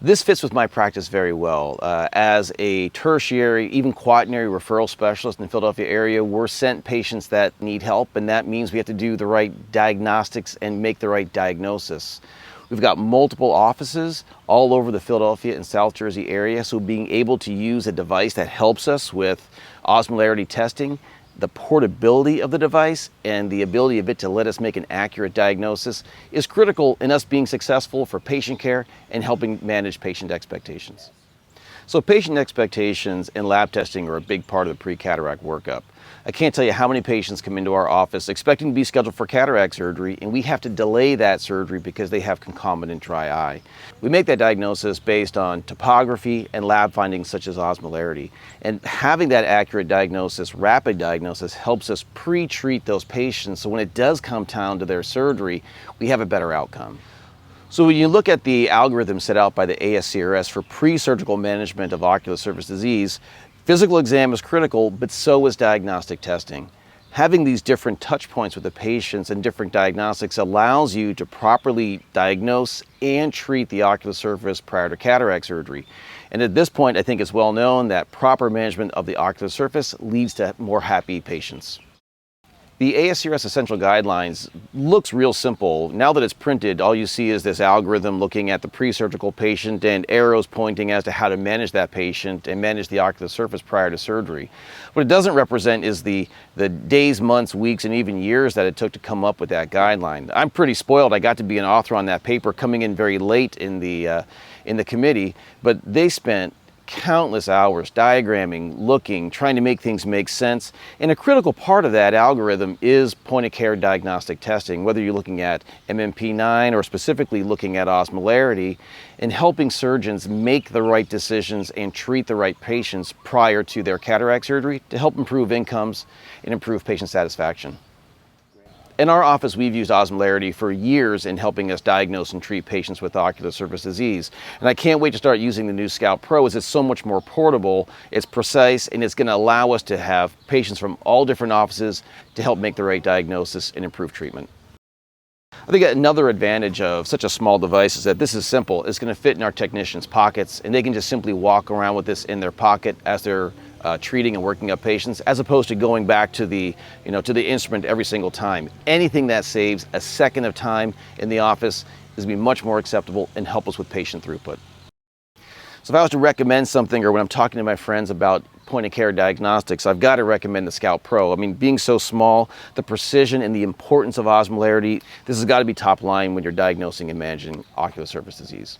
This fits with my practice very well. As a tertiary, even quaternary referral specialist in the Philadelphia area, we're sent patients that need help, and that means we have to do the right diagnostics and make the right diagnosis. We've got multiple offices all over the Philadelphia and South Jersey area, so being able to use a device that helps us with osmolarity testing, the portability of the device, and the ability of it to let us make an accurate diagnosis is critical in us being successful for patient care and helping manage patient expectations. So patient expectations and lab testing are a big part of the pre-cataract workup. I can't tell you how many patients come into our office expecting to be scheduled for cataract surgery, and we have to delay that surgery because they have concomitant dry eye. We make that diagnosis based on topography and lab findings such as osmolarity. And having that accurate diagnosis, rapid diagnosis, helps us pre-treat those patients so when it does come down to their surgery, we have a better outcome. So when you look at the algorithm set out by the ASCRS for pre-surgical management of ocular surface disease, physical exam is critical, but so is diagnostic testing. Having these different touch points with the patients and different diagnostics allows you to properly diagnose and treat the ocular surface prior to cataract surgery. And at this point, I think it's well known that proper management of the ocular surface leads to more happy patients. The ASCRS Essential Guidelines looks real simple. Now that it's printed, all you see is this algorithm looking at the pre-surgical patient and arrows pointing as to how to manage that patient and manage the ocular surface prior to surgery. What it doesn't represent is the days, months, weeks, and even years that it took to come up with that guideline. I'm pretty spoiled. I got to be an author on that paper coming in very late in the committee, but they spent countless hours diagramming, looking, trying to make things make sense. And a critical part of that algorithm is point-of-care diagnostic testing, whether you're looking at MMP9 or specifically looking at osmolarity, and helping surgeons make the right decisions and treat the right patients prior to their cataract surgery to help improve incomes and improve patient satisfaction. In our office, we've used osmolarity for years in helping us diagnose and treat patients with ocular surface disease. And I can't wait to start using the new Scout Pro as it's so much more portable, it's precise, and it's going to allow us to have patients from all different offices to help make the right diagnosis and improve treatment. I think another advantage of such a small device is that this is simple. It's going to fit in our technicians' pockets, and they can just simply walk around with this in their pocket as they're treating and working up patients, as opposed to going back to the instrument every single time. Anything that saves a second of time in the office is going to be much more acceptable and help us with patient throughput. So if I was to recommend something, or when I'm talking to my friends about point-of-care diagnostics, I've got to recommend the Scout Pro. I mean, being so small, the precision and the importance of osmolarity, this has got to be top line when you're diagnosing and managing ocular surface disease.